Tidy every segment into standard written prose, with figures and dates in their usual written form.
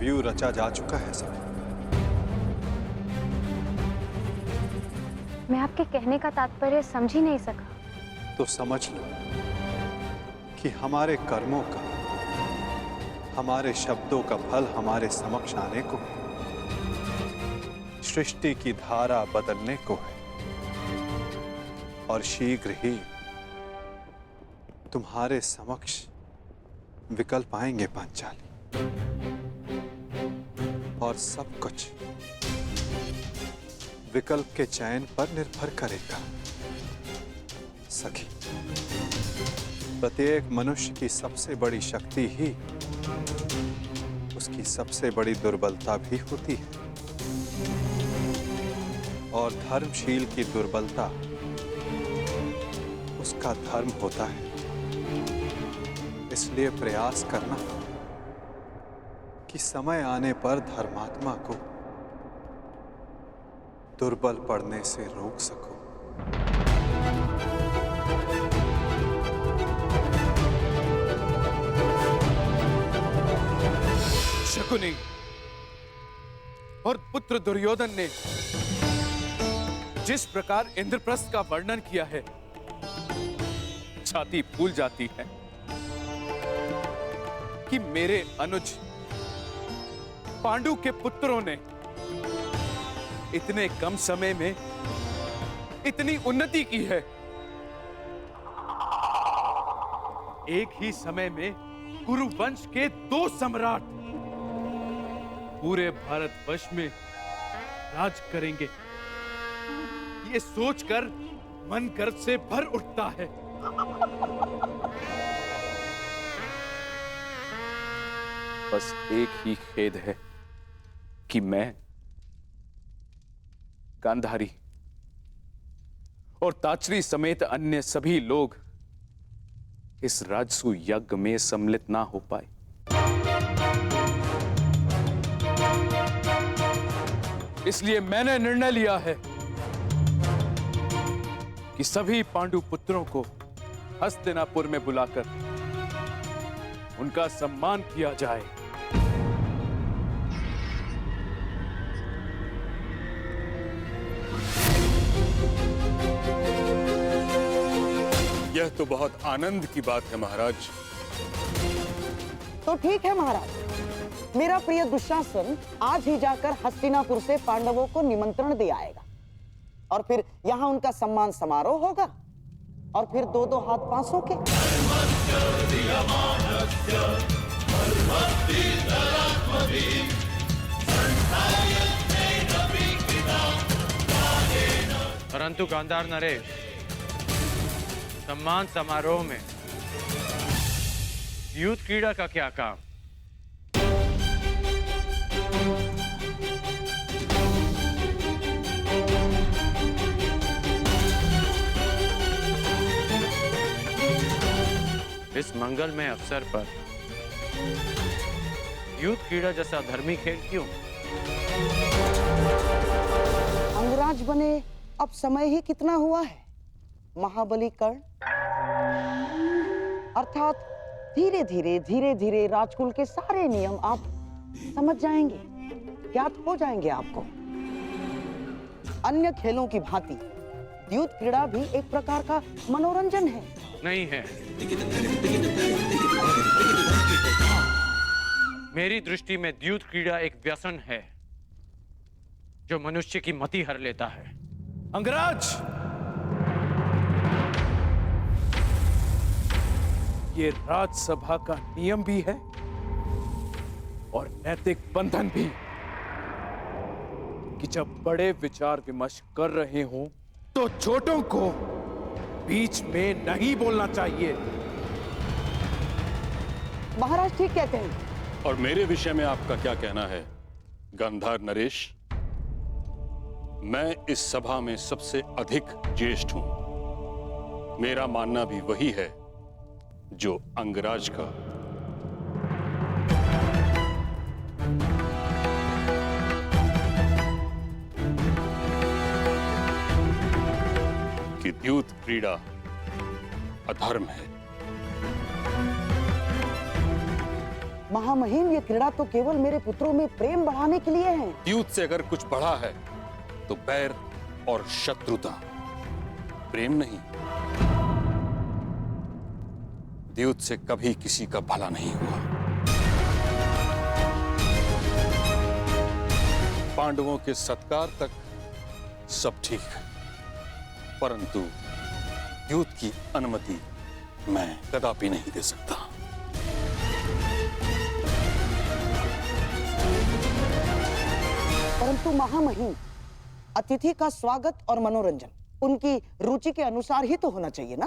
View रचा जा चुका है सब। मैं आपके कहने का तात्पर्य समझ ही नहीं सका। तो समझ लो कि हमारे कर्मों का, हमारे शब्दों का फल हमारे समक्ष आने को, सृष्टि की धारा बदलने को है और शीघ्र ही तुम्हारे समक्ष विकल्प आएंगे पांचाली। और सब कुछ विकल्प के चयन पर निर्भर करेगा सखी। प्रत्येक मनुष्य की सबसे बड़ी शक्ति ही उसकी सबसे बड़ी दुर्बलता भी होती है, और धर्मशील की दुर्बलता उसका धर्म होता है। इसलिए प्रयास करना कि समय आने पर धर्मात्मा को दुर्बल पड़ने से रोक सको। शकुनी और पुत्र दुर्योधन ने जिस प्रकार इंद्रप्रस्थ का वर्णन किया है, छाती फूल जाती है कि मेरे अनुज पांडु के पुत्रों ने इतने कम समय में इतनी उन्नति की है। एक ही समय में कुरु वंश के 2 सम्राट पूरे भारतवर्ष में राज करेंगे। ये सोचकर मन गर्व से भर उठता है। बस एक ही खेद है कि मैं गांधारी और ताचरी समेत अन्य सभी लोग इस राजसू यज्ञ में सम्मिलित ना हो पाए। इसलिए मैंने निर्णय लिया है कि सभी पांडु पुत्रों को हस्तिनापुर में बुलाकर उनका सम्मान किया जाए। यह तो बहुत आनंद की बात है महाराज। तो ठीक है महाराज, मेरा प्रिय दुशासन आज ही जाकर हस्तिनापुर से पांडवों को निमंत्रण दे आएगा और फिर यहाँ उनका सम्मान समारोह होगा और फिर 2-2 हाथ पांसों के। परंतु गांधार नरेश, सम्मान समारोह में युद्ध क्रीड़ा का क्या काम? इस मंगलमय अवसर पर युद्ध क्रीड़ा जैसा धर्मी खेल क्यों? अंगराज बने अब समय ही कितना हुआ है महाबली कर्ण, अर्थात धीरे धीरे राजकुल के सारे नियम आप समझ जाएंगे, ज्ञात हो जाएंगे आपको। अन्य खेलों की भांति युद्ध क्रीड़ा भी एक प्रकार का मनोरंजन है। नहीं है। मेरी दृष्टि में युद्ध क्रीड़ा एक व्यसन है जो मनुष्य की मति हर लेता है। अंगराज, ये राजसभा का नियम भी है और नैतिक बंधन भी कि जब बड़े विचार विमर्श कर रहे हों तो छोटों को बीच में नहीं बोलना चाहिए। महाराज ठीक कहते हैं। और मेरे विषय में आपका क्या कहना है गांधार नरेश? मैं इस सभा में सबसे अधिक ज्येष्ठ हूं। मेरा मानना भी वही है जो अंगराज का। कि युद्ध क्रीड़ा अधर्म है। महामहिम, ये क्रीड़ा तो केवल मेरे पुत्रों में प्रेम बढ़ाने के लिए है। द्यूत से अगर कुछ बढ़ा है तो बैर और शत्रुता, प्रेम नहीं। द्यूत से कभी किसी का भला नहीं हुआ। पांडवों के सत्कार तक सब ठीक है, परंतु द्यूत की अनुमति मैं कदापि नहीं दे सकता। परंतु महामहिम, अतिथि का स्वागत और मनोरंजन उनकी रुचि के अनुसार ही तो होना चाहिए ना।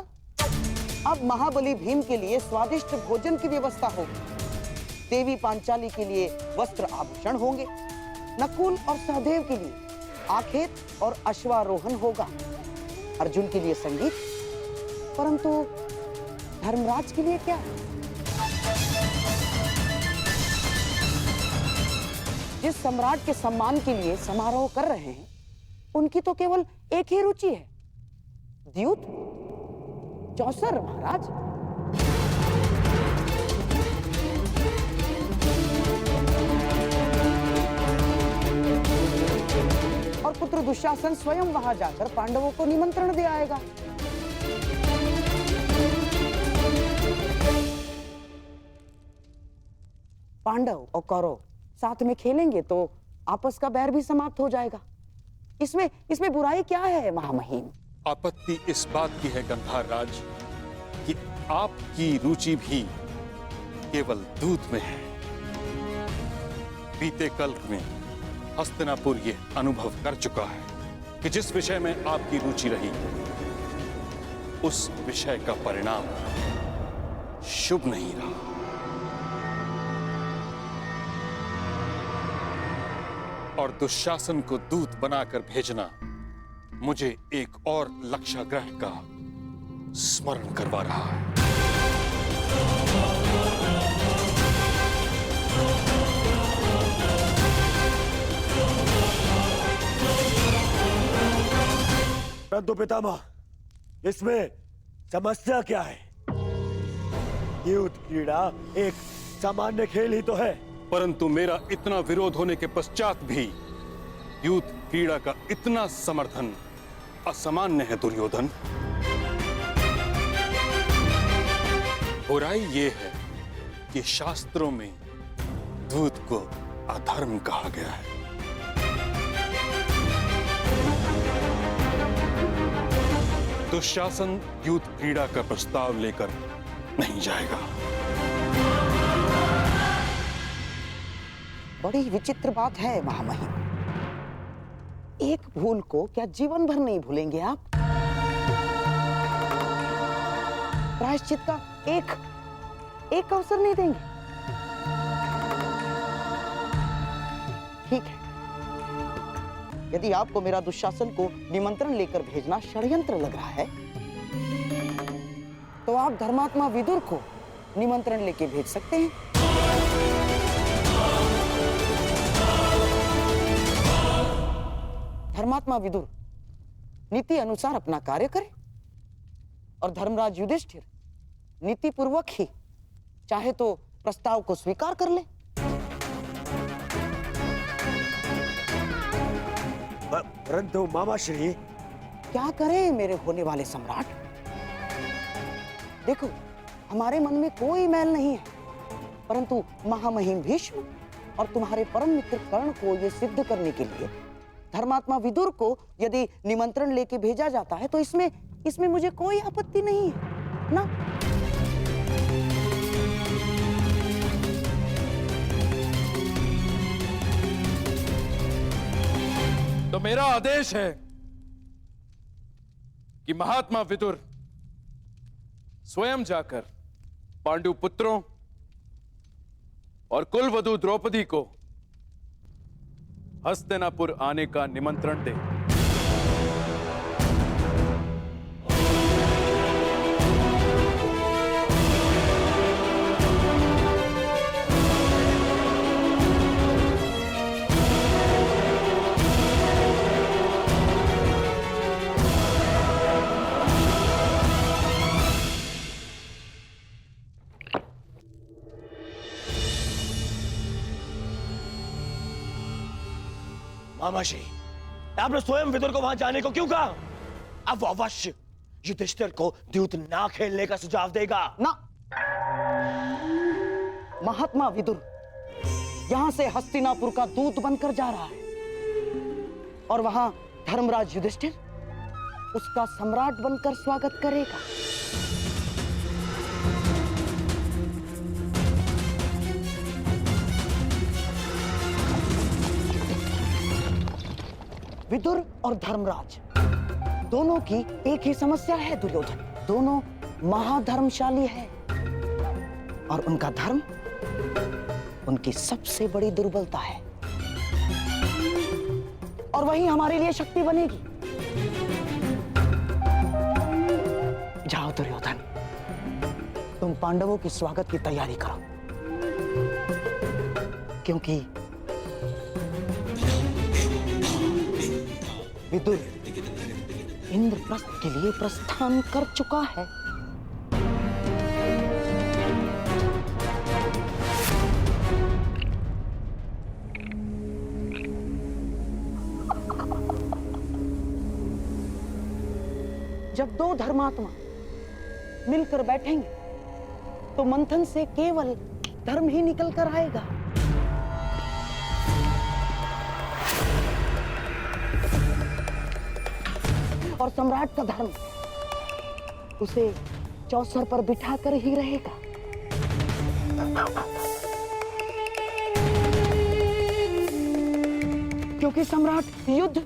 अब महाबली भीम के लिए स्वादिष्ट भोजन की व्यवस्था होगी, देवी पांचाली के लिए वस्त्र आभूषण होंगे, नकुल और सहदेव के लिए आखेट और अश्वारोहण होगा, अर्जुन के लिए संगीत, परंतु धर्मराज के लिए क्या? जिस सम्राट के सम्मान के लिए समारोह कर रहे हैं, उनकी तो केवल एक ही रुचि है, द्यूत, चौसर महाराज। और पुत्र दुशासन स्वयं वहां जाकर पांडवों को निमंत्रण दे आएगा। पांडव और कौरव साथ में खेलेंगे तो आपस का बैर भी समाप्त हो जाएगा। इसमें बुराई क्या है महामहिम? आपत्ति इस बात की है गंधार राज कि आपकी रुचि भी केवल दूत में है। बीते कल में हस्तिनापुर ये अनुभव कर चुका है कि जिस विषय में आपकी रुचि रही, उस विषय का परिणाम शुभ नहीं रहा। और दुशासन को दूत बनाकर भेजना मुझे एक और लक्षाग्रह का स्मरण करवा रहा है। परंतु पितामह, इसमें समस्या क्या है? युद्ध क्रीड़ा एक सामान्य खेल ही तो है। परंतु मेरा इतना विरोध होने के पश्चात भी युद्ध क्रीड़ा का इतना समर्थन असामान्य है दुर्योधन। बुराई ये है कि शास्त्रों में दूत को अधर्म कहा गया है। दुशासन युद्ध क्रीड़ा का प्रस्ताव लेकर नहीं जाएगा। बड़ी विचित्र बात है महामहिम। एक भूल को क्या जीवन भर नहीं भूलेंगे आप? प्रायश्चित का एक अवसर नहीं देंगे? ठीक है, यदि आपको मेरा दुशासन को निमंत्रण लेकर भेजना षड्यंत्र लग रहा है, तो आप धर्मात्मा विदुर को निमंत्रण लेके भेज सकते हैं। धर्मात्मा विदुर नीति अनुसार अपना कार्य करे और धर्मराज युधिष्ठिर नीति पूर्वक ही चाहे तो प्रस्ताव को स्वीकार कर ले। परंतु मामाश्री, क्या करें मेरे होने वाले सम्राट? देखो, हमारे मन में कोई मैल नहीं है, परंतु महामहिम भीष्म और तुम्हारे परम मित्र कर्ण को यह सिद्ध करने के लिए धर्मात्मा विदुर को यदि निमंत्रण लेके भेजा जाता है तो इसमें मुझे कोई आपत्ति नहीं है ना। तो मेरा आदेश है कि महात्मा विदुर स्वयं जाकर पांडु पुत्रों और कुलवधू द्रौपदी को हस्तिनापुर आने का निमंत्रण दे। मामाश्री, आपने स्वयं विदुर को वहां जाने को क्यों कहा? अब वो अवश्य युधिष्ठिर को द्यूत ना खेलने का सुझाव देगा। ना, महात्मा विदुर यहां से हस्तिनापुर का दूत बनकर जा रहा है और वहां धर्मराज युधिष्ठिर उसका सम्राट बनकर स्वागत करेगा। विदुर और धर्मराज दोनों की एक ही समस्या है दुर्योधन। दोनों महाधर्मशाली हैं और उनका धर्म उनकी सबसे बड़ी दुर्बलता है और वही हमारे लिए शक्ति बनेगी। जाओ दुर्योधन, तुम पांडवों के स्वागत की तैयारी करो, क्योंकि विदुर इंद्रप्रस्थ के लिए प्रस्थान कर चुका है। जब दो धर्मात्मा मिलकर बैठेंगे तो मंथन से केवल धर्म ही निकल कर आएगा। और सम्राट का धर्म उसे चौसर पर बिठाकर ही रहेगा। क्योंकि सम्राट युद्ध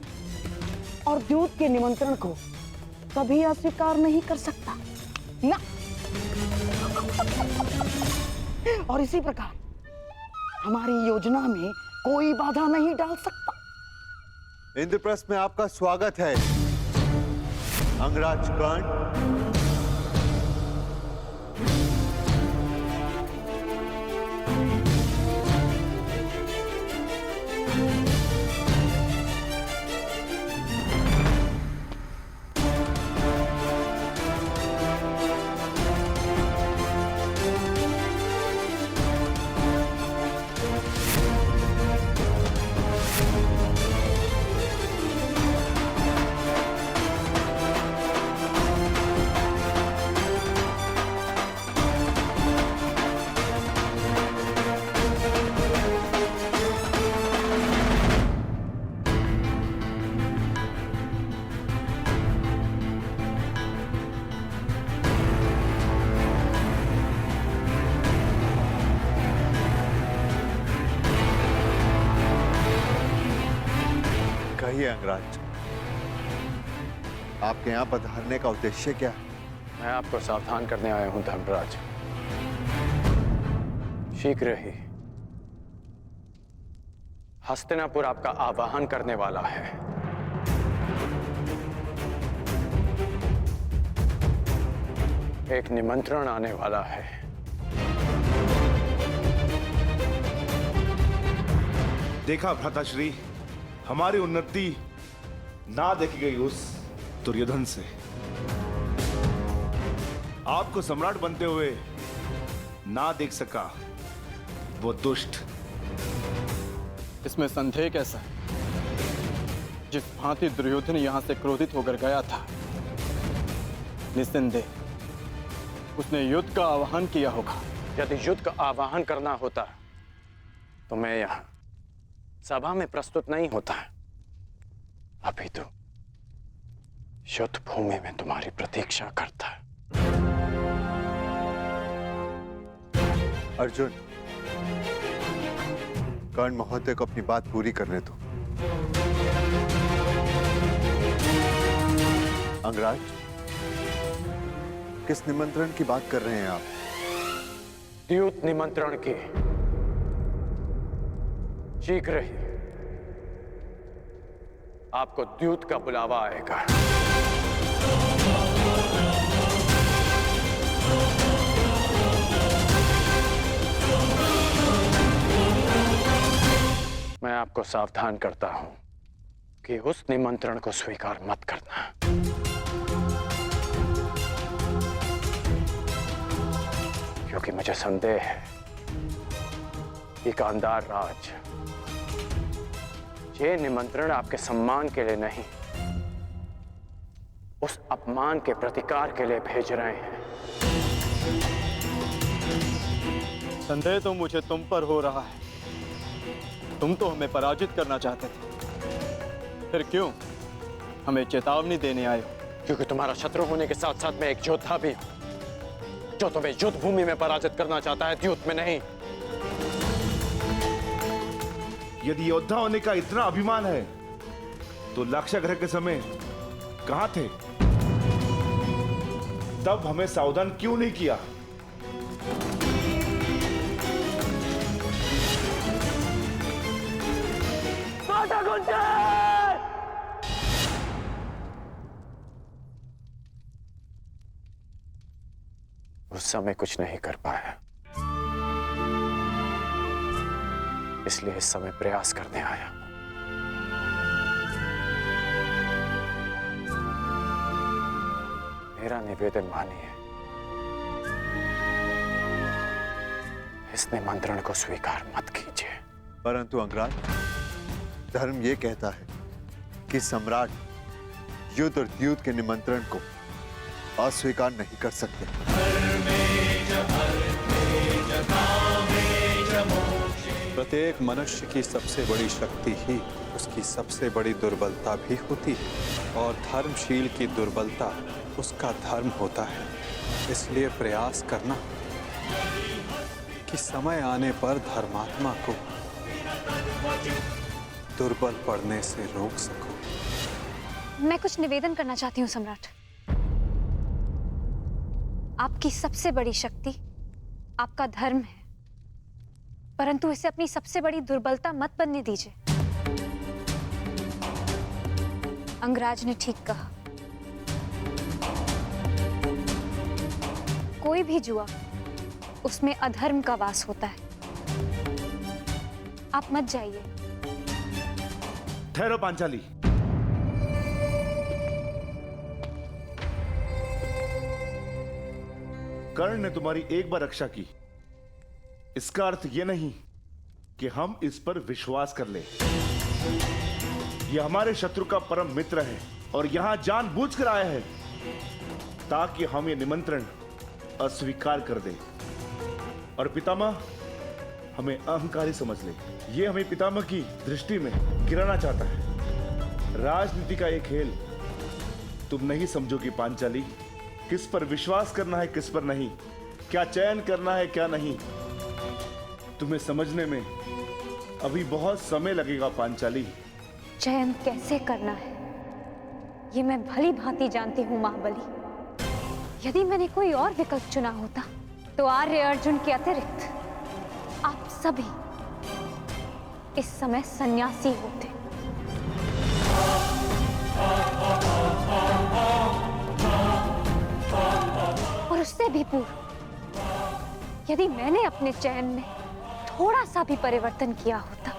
और द्यूत के निमंत्रण को कभी अस्वीकार नहीं कर सकता ना। और इसी प्रकार हमारी योजना में कोई बाधा नहीं डाल सकता। इंद्रप्रस्थ में आपका स्वागत है अंगराज कर्ण। कहिए अंगराज, आपके यहां पधारने का उद्देश्य क्या है? मैं आपको सावधान करने आया हूं धर्मराज। शीघ्र ही हस्तिनापुर आपका आवाहन करने वाला है। एक निमंत्रण आने वाला है। देखा भ्राताश्री, हमारी उन्नति ना देखी गई उस दुर्योधन से। आपको सम्राट बनते हुए ना देख सका वो दुष्ट। इसमें संदेह कैसा है? जिस भांति दुर्योधन यहां से क्रोधित होकर गया था, निस्संदेह उसने युद्ध का आह्वान किया होगा। यदि युद्ध का आह्वान करना होता तो मैं यहां सभा में प्रस्तुत नहीं होता। अभी तो युद्ध भूमि में तुम्हारी प्रतीक्षा करता है। अर्जुन, कर्ण महोदय को अपनी बात पूरी करने दो। अंगराज, किस निमंत्रण की बात कर रहे हैं आप? द्यूत निमंत्रण की। शीघ्र ही आपको द्यूत का बुलावा आएगा। मैं आपको सावधान करता हूं कि उस निमंत्रण को स्वीकार मत करना। क्योंकि मुझे संदेह है कि गांधार राज ये निमंत्रण आपके सम्मान के लिए नहीं, उस अपमान के प्रतिकार के लिए भेज रहे हैं। संदेह तो मुझे तुम पर हो रहा है। तुम तो हमें पराजित करना चाहते थे, फिर क्यों हमें चेतावनी देने आए हो? क्योंकि तुम्हारा शत्रु होने के साथ साथ मैं एक योद्धा भी हूं, जो तुम्हें युद्ध भूमि में पराजित करना चाहता है, द्यूत में नहीं। यदि योद्धा होने का इतना अभिमान है तो लाक्षागृह के समय कहां थे? तब हमें सावधान क्यों नहीं किया? उस समय कुछ नहीं कर पाया, इसलिए इस समय प्रयास करने आया। मेरा निवेदन मानिए, इस निमंत्रण को स्वीकार मत कीजिए। परंतु अंगराज, धर्म ये कहता है कि सम्राट युद्ध और द्यूत के निमंत्रण को अस्वीकार नहीं कर सकते। प्रत्येक मनुष्य की सबसे बड़ी शक्ति ही उसकी सबसे बड़ी दुर्बलता भी होती है, और धर्मशील की दुर्बलता उसका धर्म होता है। इसलिए प्रयास करना कि समय आने पर धर्मात्मा को दुर्बल पड़ने से रोक सको। मैं कुछ निवेदन करना चाहती हूँ सम्राट। आपकी सबसे बड़ी शक्ति आपका धर्म है, परंतु इसे अपनी सबसे बड़ी दुर्बलता मत बनने दीजिए। अंगराज ने ठीक कहा, कोई भी जुआ उसमें अधर्म का वास होता है। आप मत जाइए। ठहरो पांचाली। कर्ण ने तुम्हारी एक बार रक्षा की, इसका अर्थ यह नहीं कि हम इस पर विश्वास कर ले। यह हमारे शत्रु का परम मित्र है और यहां जानबूझकर आया है ताकि हम ये निमंत्रण अस्वीकार कर दे और पितामह हमें अहंकारी समझ ले। ये हमें पितामह की दृष्टि में गिराना चाहता है। राजनीति का ये खेल तुम नहीं समझोगी पांचाली। किस पर विश्वास करना है, किस पर नहीं, क्या चयन करना है, क्या नहीं, तुम्हें समझने में अभी बहुत समय लगेगा पांचाली। चयन कैसे करना है ये मैं भली भांति जानती हूँ महाबली। यदि मैंने कोई और विकल्प चुना होता तो आर्य अर्जुन के अतिरिक्त आप सभी इस समय सन्यासी होते। और उससे भी पूर्व यदि मैंने अपने चयन में थोड़ा सा भी परिवर्तन किया होता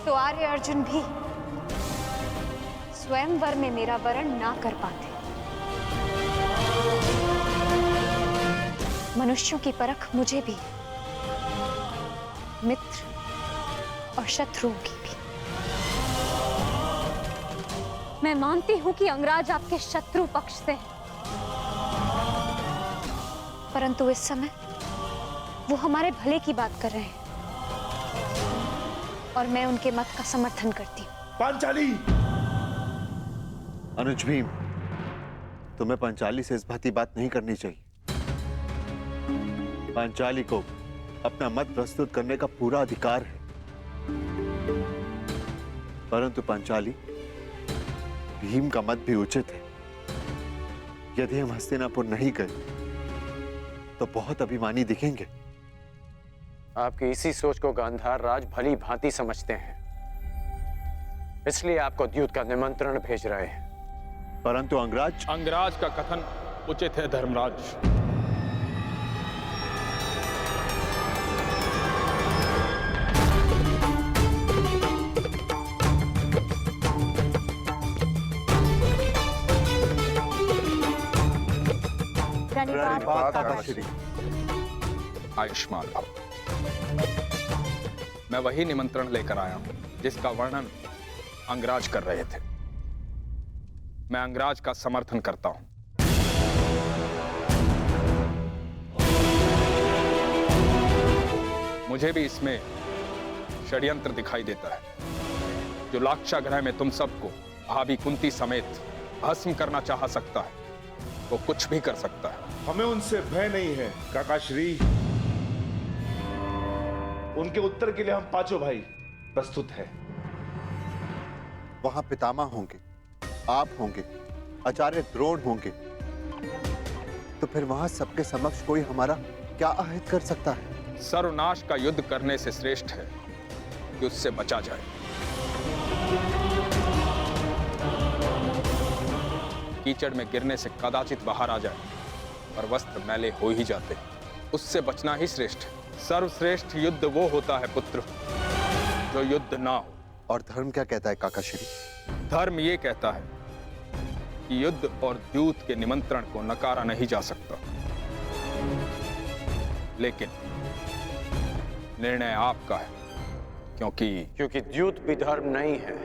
तो आर्य अर्जुन भी स्वयंवर में मेरा वरण ना कर पाते। मनुष्यों की परख मुझे भी, मित्र और शत्रुओं की भी। मैं मानती हूं कि अंगराज आपके शत्रु पक्ष से है, परंतु इस समय वो हमारे भले की बात कर रहे हैं और मैं उनके मत का समर्थन करती हूँ। पांचाली! अनुज भीम, तुम्हें पांचाली से इस भांति बात नहीं करनी चाहिए। पांचाली को अपना मत प्रस्तुत करने का पूरा अधिकार है, परंतु पांचाली, भीम का मत भी उचित है। यदि हम हस्तिनापुर नहीं गए तो बहुत अभिमानी दिखेंगे। आपकी इसी सोच को गांधार राज भली भांति समझते हैं, इसलिए आपको द्यूत का निमंत्रण भेज रहे हैं। परंतु अंगराज का कथन उचित है धर्मराज। आयुष्मान भव। मैं वही निमंत्रण लेकर आया हूं जिसका वर्णन अंगराज कर रहे थे। मैं अंगराज का समर्थन करता हूं। मुझे भी इसमें षड्यंत्र दिखाई देता है। जो लाक्षागृह में तुम सबको भाभी कुंती समेत भस्म करना चाह सकता है, वो कुछ भी कर सकता है। हमें उनसे भय नहीं है काकाश्री। उनके उत्तर के लिए हम पांचों भाई प्रस्तुत हैं। वहां पितामह होंगे, आप होंगे, आचार्य द्रोण होंगे, तो फिर वहां सबके समक्ष कोई हमारा क्या अहित कर सकता है? सर्वनाश का युद्ध करने से श्रेष्ठ है कि उससे बचा जाए। कीचड़ में गिरने से कदाचित बाहर आ जाए और वस्त्र मैले हो ही जाते, उससे बचना ही श्रेष्ठ है। सर्वश्रेष्ठ युद्ध वो होता है पुत्र जो युद्ध ना हो। और धर्म क्या कहता है काकाश्री? धर्म ये कहता है कि युद्ध और द्यूत के निमंत्रण को नकारा नहीं जा सकता, लेकिन निर्णय आपका है, क्योंकि द्यूत भी धर्म नहीं है।